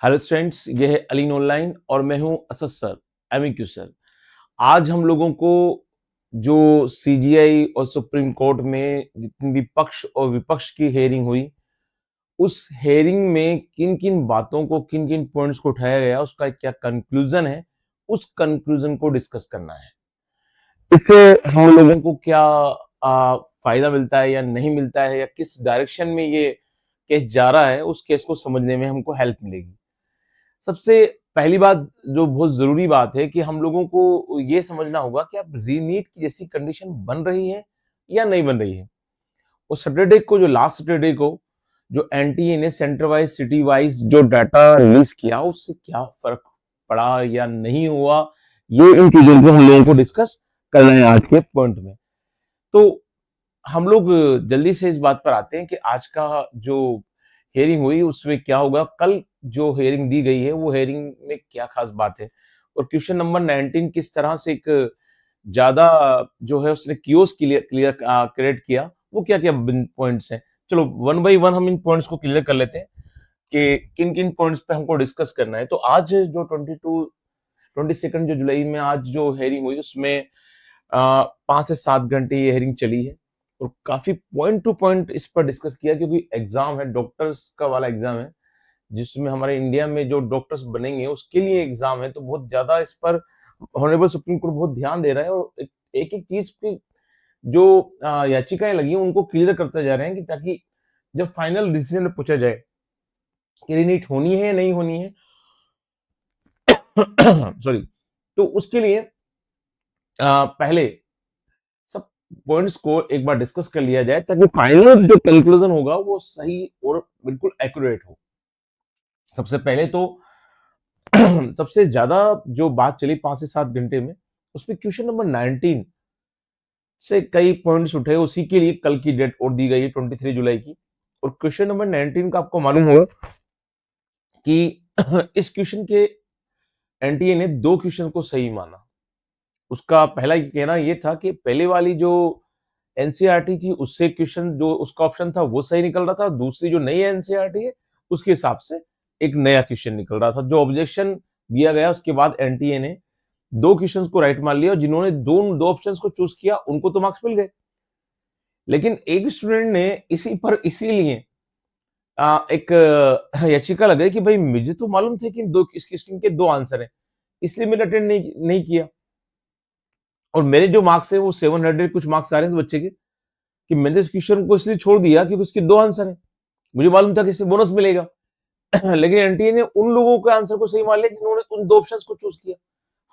Hello students, ये है Aleen online और मैं हूं असद सर, एमईक्यू सर। आज हम लोगों को जो सीजीआई और सुप्रीम कोर्ट में जितनी भी पक्ष और विपक्ष की हेयरिंग हुई, उस हेयरिंग में किन किन बातों को, किन किन पॉइंट्स को उठाया गया, उसका क्या कंक्लूजन है, उस कंक्लूजन को डिस्कस करना है। इससे हम लोगों को क्या फायदा मिलता है या नहीं मिलता है, या किस डायरेक्शन में ये केस जा रहा है, उस केस को समझने में हमको हेल्प मिलेगी। सबसे पहली बात जो बहुत जरूरी बात है कि हम लोगों को ये समझना होगा कि अब रीनीट की जैसी कंडीशन बन रही है या नहीं बन रही है। और सैटरडे को, जो लास्ट सैटरडे को जो एनटीए ने सेंटर वाइज, सिटी वाइज जो डाटा रिलीज किया, उससे क्या फर्क पड़ा या नहीं हुआ, ये इन चीजों को हम लोगों को डिस्कस करना है आज के पॉइंट में। तो हम लोग जल्दी से इस बात पर आते हैं कि आज का जो हेयरिंग हुई उसमें क्या होगा, कल जो हेयरिंग दी गई है वो हेयरिंग में क्या खास बात है, और क्वेश्चन नंबर 19 किस तरह से एक ज्यादा जो है उसने कियोस क्लियर क्लियर क्रिएट किया, वो क्या क्या पॉइंट्स हैं। चलो वन बाई वन हम इन पॉइंट्स को क्लियर कर लेते हैं कि किन किन पॉइंट्स पे हमको डिस्कस करना है। तो आज जो 22 जुलाई में आज जो हेयरिंग हुई उसमें 5 से 7 घंटे ये हेयरिंग चली है और काफी पॉइंट टू पॉइंट इस पर डिस्कस किया, क्योंकि एग्जाम है, डॉक्टर्स का वाला एग्जाम है, जिसमें हमारे इंडिया में जो डॉक्टर्स बनेंगे उसके लिए एग्जाम है। तो बहुत ज्यादा इस पर ऑनरेबल सुप्रीम कोर्ट बहुत ध्यान दे रहा है और एक एक चीज की जो याचिकाएं लगी हैं उनको क्लियर करते जा रहे हैं, कि ताकि जब फाइनल डिसीजन में पूछा जाए कि रिनीट होनी है या नहीं होनी है सॉरी, तो उसके लिए पहले सब पॉइंट्स को एक बार डिस्कस कर लिया जाए, ताकि फाइनल जो कंक्लूजन होगा वो सही और बिल्कुल एक्यूरेट हो। सबसे पहले तो सबसे ज्यादा जो बात चली 5 से 7 घंटे में, उसमें क्वेश्चन नंबर 19 से कई पॉइंट्स उठे, उसी के लिए कल की डेट और दी गई है 23 जुलाई की। और क्वेश्चन नंबर 19 का आपको मालूम होगा कि इस क्वेश्चन के एनटीए ने दो क्वेश्चन को सही माना। उसका पहला कहना यह था कि पहले वाली जो एनसीईआरटी थी उससे क्वेश्चन जो उसका ऑप्शन था वो सही निकल रहा था, दूसरी जो नई एनसीईआरटी है उसके हिसाब से एक नया क्वेश्चन निकल रहा था। जो ऑब्जेक्शन दिया गया उसके बाद एनटीए ने दो क्वेश्चंस को राइट मान लिया, और जिन्होंने दो ऑप्शंस को चूज किया उनको तो मार्क्स मिल गए। लेकिन एक स्टूडेंट ने इसी पर इसीलिए एक याचिका लगाई कि भाई मुझे तो मालूम थे कि इस क्वेश्चन के दो आंसर हैं, इसलिए मैंने अटेंड नहीं किया, और मेरे जो मार्क्स है वो 700 कुछ मार्क्स आ रहे हैं बच्चे के, कि मैंने इस क्वेश्चन को इसलिए छोड़ दिया क्योंकि उसके दो आंसर हैं, मुझे मालूम था कि इसमें बोनस मिलेगा। लेकिन एनटीए ने उन लोगों के आंसर को सही मान लिया जिन्होंने उन दो ऑप्शंस को चूज किया,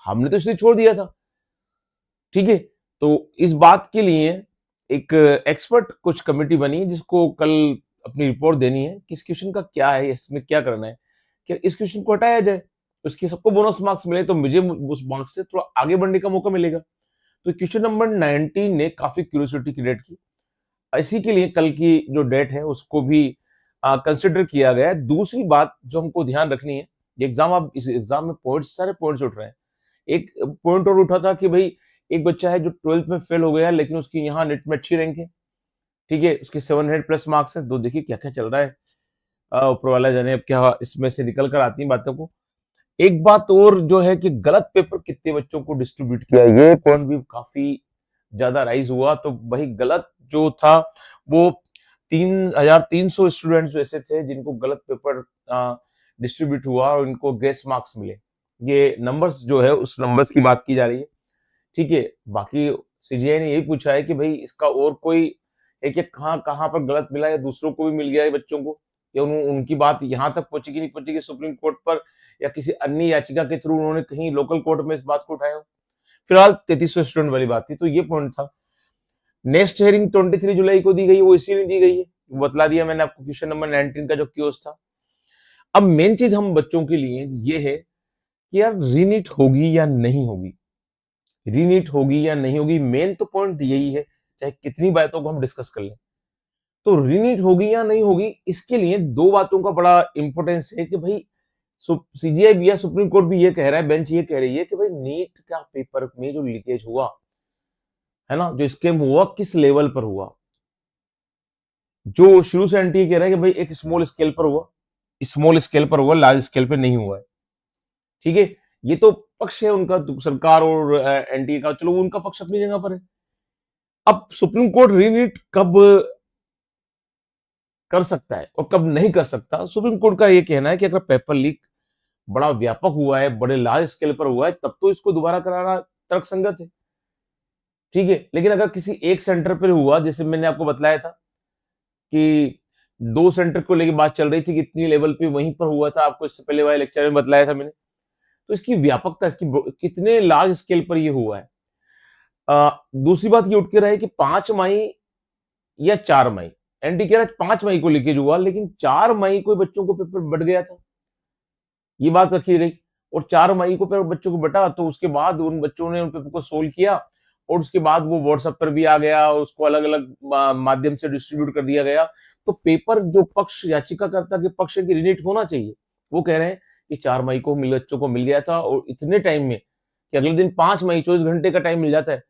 हमने तो इसलिए छोड़ दिया था। ठीक है, तो इस बात के लिए एक एक्सपर्ट कुछ कमेटी बनी जिसको कल अपनी रिपोर्ट देनी है कि इस क्वेश्चन का क्या है, इसमें क्या करना है, कि इस क्वेश्चन को हटाया जाए, उसके सबको बोनस मार्क्स मिले तो मुझे उस मार्क्स से थोड़ा आगे बढ़ने का मौका मिलेगा। तो क्वेश्चन नंबर 19 ने काफी क्यूरियोसिटी क्रिएट की, इसी के लिए कल की जो डेट है उसको भी कंसिडर किया गया है। दूसरी बात जो हमको ध्यान रखनी है, एग्जाम, अब इस एग्जाम में पॉइंट्स, सारे पॉइंट्स उठ रहे हैं। एक पॉइंट और उठा था कि भाई एक बच्चा है जो 12th में फेल हो गया है, लेकिन उसकी यहाँ नेट में अच्छी रैंक है, ठीक है, उसके 700 प्लस मार्क्स है। तो देखिए क्या क्या चल रहा है, ऊपर वाला जाने अब क्या इसमें से निकल कर आती है बातों को। एक बात और जो है कि गलत पेपर कितने बच्चों को डिस्ट्रीब्यूट किया, ये पॉइंट भी काफी ज्यादा राइज हुआ। तो वही गलत जो था वो 3,300 स्टूडेंट्स ऐसे थे जिनको गलत पेपर डिस्ट्रीब्यूट हुआ और इनको ग्रेस मार्क्स मिले। ये नंबर्स जो है उस नंबर्स की बात की जा रही है, ठीक है। बाकी सीजीआई ने यही पूछा है कि भाई इसका और कोई है कि कहाँ कहाँ पर गलत मिला या दूसरों को भी मिल गया है बच्चों को, या उनकी बात यहाँ तक पहुंची कि नहीं पहुंची, सुप्रीम कोर्ट पर या किसी अन्य याचिका के थ्रू उन्होंने कहीं लोकल कोर्ट में इस बात को उठाया हो। फिलहाल 3300 स्टूडेंट वाली बात थी, तो ये पॉइंट था। नेक्स्ट हेयरिंग 23 जुलाई को दी गई, वो इसीलिए दी गई है, बतला दिया मैंने आपको क्वेश्चन नंबर 19 का जो क्यूज था। अब मेन चीज हम बच्चों के लिए ये है कि यार रीनीट होगी या नहीं होगी, रीनीट होगी या नहीं होगी, मेन तो पॉइंट यही है, चाहे कितनी बातों को हम डिस्कस कर लें। तो रीनीट होगी या नहीं होगी, इसके लिए दो बातों का बड़ा इंपॉर्टेंस है कि भाई सीजीआई भी या सुप्रीम कोर्ट भी ये कह रहा है, बेंच ये कह रही है कि भाई नीट का पेपर में जो लीकेज हुआ है ना, जो स्कैम हुआ, किस लेवल पर हुआ। जो शुरू से एनटीए कह रहा है कि भाई एक स्मॉल स्केल पर हुआ, स्मॉल स्केल पर हुआ, लार्ज स्केल पे नहीं हुआ है। ठीक है, ये तो पक्ष है उनका, तो सरकार और एनटीए का, चलो उनका पक्ष अपनी जगह पर है। अब सुप्रीम कोर्ट रीनीट कब कर सकता है और कब नहीं कर सकता, सुप्रीम कोर्ट का ये कहना है कि अगर पेपर लीक बड़ा व्यापक हुआ है, बड़े लार्ज स्केल पर हुआ है, तब तो इसको दोबारा कराना तर्कसंगत है। ठीक है, लेकिन अगर किसी एक सेंटर पर हुआ, जैसे मैंने आपको बतलाया था कि 2 सेंटर को लेके बात चल रही थी कि इतनी लेवल पे वहीं पर हुआ था, आपको इससे पहले वाले लेक्चर में बतलाया था मैंने। तो इसकी व्यापकता, इसकी कितने लार्ज स्केल पर ये हुआ है। दूसरी बात ये उठ के रहे कि 5 मई या 4 मई, एनटी कह रहा है 5 मई को लीकेज हुआ, लेकिन 4 मई को बच्चों को पेपर बट गया था, ये बात रखी गई। और 4 मई को पेपर बच्चों को बटा, तो उसके बाद उन बच्चों ने उन पेपर को सोल्व किया, और उसके बाद वो व्हाट्सएप पर भी आ गया, उसको अलग अलग माध्यम से डिस्ट्रीब्यूट कर दिया गया। तो पेपर जो पक्ष याचिकाकर्ता के पक्ष की रीनीट होना चाहिए, वो कह रहे हैं कि 4 मई को बच्चों को मिल गया था, और इतने टाइम में कि अगले दिन 5 मई 24 घंटे का टाइम मिल जाता है,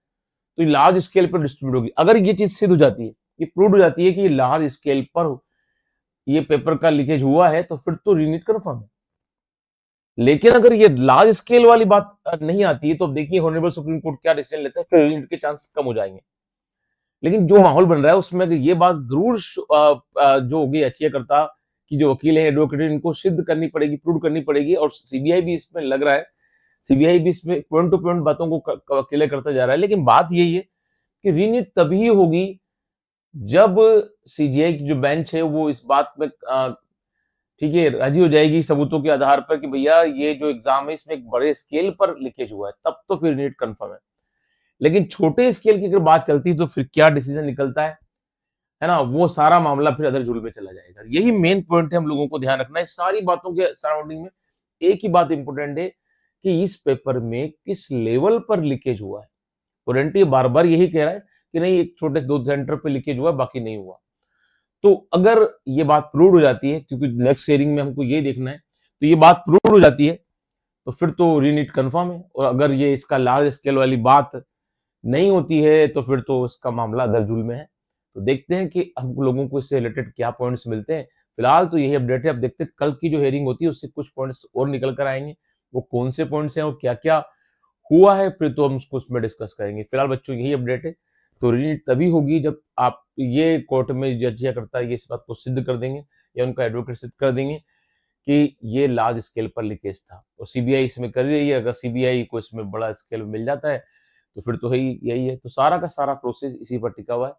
तो ये लार्ज स्केल पर डिस्ट्रीब्यूट होगी। अगर ये चीज सिद्ध हो जाती है, ये प्रूव हो जाती है कि लार्ज स्केल पर ये पेपर का लीकेज हुआ है, तो फिर तो रीनीट कन्फर्म है। लेकिन अगर ये लार्ज स्केल वाली बात नहीं आती है, तो अब देखिए ऑनरेबल सुप्रीम कोर्ट क्या डिसीजन लेता है, फिर रीनीट के चांस कम हो जाएंगे। लेकिन जो माहौल बन रहा है उसमें ये बात जरूर जो होगी याचिकाकर्ता की जो वकील है, एडवोकेट, इनको सिद्ध करनी पड़ेगी, प्रूव करनी पड़ेगी, और सीबीआई भी इसमें लग रहा है, सीबीआई भी इसमें पॉइंट टू पॉइंट बातों को क्लियर करता जा रहा है। लेकिन बात यही है कि रीनीट तभी होगी जब सीजीआई की जो बेंच है वो इस बात में ठीक है राजी हो जाएगी सबूतों के आधार पर कि भैया ये जो एग्जाम है इसमें एक बड़े स्केल पर लीकेज हुआ है, तब तो फिर नीट कंफर्म है। लेकिन छोटे स्केल की अगर बात चलती है, तो फिर क्या डिसीजन निकलता है ना, वो सारा मामला फिर अदर जुल में चला जाएगा। यही मेन पॉइंट है, हम लोगों को ध्यान रखना है सारी बातों के सराउंडिंग में। एक ही बात इंपॉर्टेंट है कि इस पेपर में किस लेवल पर लीकेज हुआ है। और एनटीए बार बार यही कह रहा है कि नहीं, एक छोटे से 2 सेंटर पे लीकेज हुआ, बाकी नहीं हुआ। तो अगर ये बात प्रूव हो जाती है, क्योंकि नेक्स्ट शेयरिंग में हमको ये देखना है, तो ये बात प्रूव हो जाती है, तो फिर तो रीनीट कंफर्म है। और अगर ये इसका लार्ज स्केल वाली बात नहीं होती है, तो फिर तो इसका मामला दरजुल में है। तो देखते हैं कि हम लोगों को इससे रिलेटेड क्या पॉइंट्स मिलते हैं। फिलहाल तो यही अपडेट है। अब देखते हैं कल की जो हेयरिंग होती है उससे कुछ पॉइंट्स और निकल कर आएंगे, वो कौन से पॉइंट्स हैं और क्या क्या हुआ है, फिर तो हम उसको उसमें डिस्कस करेंगे। फिलहाल बच्चों यही अपडेट है। तो रीनीट तभी होगी जब आप ये कोर्ट में जज करता है ये इस बात को सिद्ध कर देंगे, या उनका एडवोकेट सिद्ध कर देंगे कि ये लार्ज स्केल पर लीकेज था। और सीबीआई इसमें कर रही है, अगर सीबीआई को इसमें बड़ा स्केल मिल जाता है, तो फिर तो यही है। तो सारा का सारा प्रोसेस इसी पर टिका हुआ है।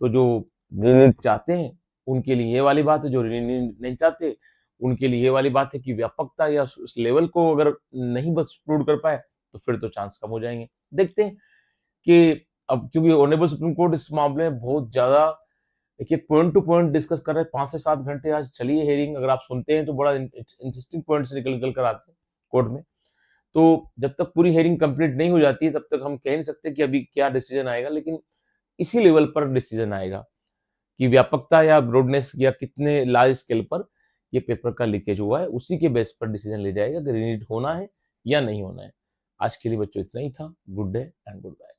तो जो रीनीट चाहते हैं उनके लिए ये वाली बात है, जो रीनीट नहीं चाहते उनके लिए ये वाली बात है कि व्यापकता या उस लेवल को अगर नहीं बस प्रूव कर पाए, तो फिर तो चांस कम हो जाएंगे। देखते हैं कि अब क्योंकि ऑनरेबल सुप्रीम कोर्ट इस मामले में बहुत ज्यादा देखिए पॉइंट टू पॉइंट डिस्कस कर रहे हैं। 5 से 7 घंटे आज चली है हेयरिंग, अगर आप सुनते हैं तो बड़ा इंटरेस्टिंग पॉइंट्स निकल निकल कर आते हैं कोर्ट में। तो जब तक पूरी हेयरिंग कंप्लीट नहीं हो जाती है, तब तक हम कह नहीं सकते कि अभी क्या डिसीजन आएगा। लेकिन इसी लेवल पर डिसीजन आएगा कि व्यापकता या ब्रॉडनेस या कितने लार्ज स्केल पर ये पेपर का लीकेज हुआ है, उसी के बेस पर डिसीजन ले जाएगा कि रीनीट होना है या नहीं होना है। आज के लिए बच्चों इतना ही था। Good day and good bye.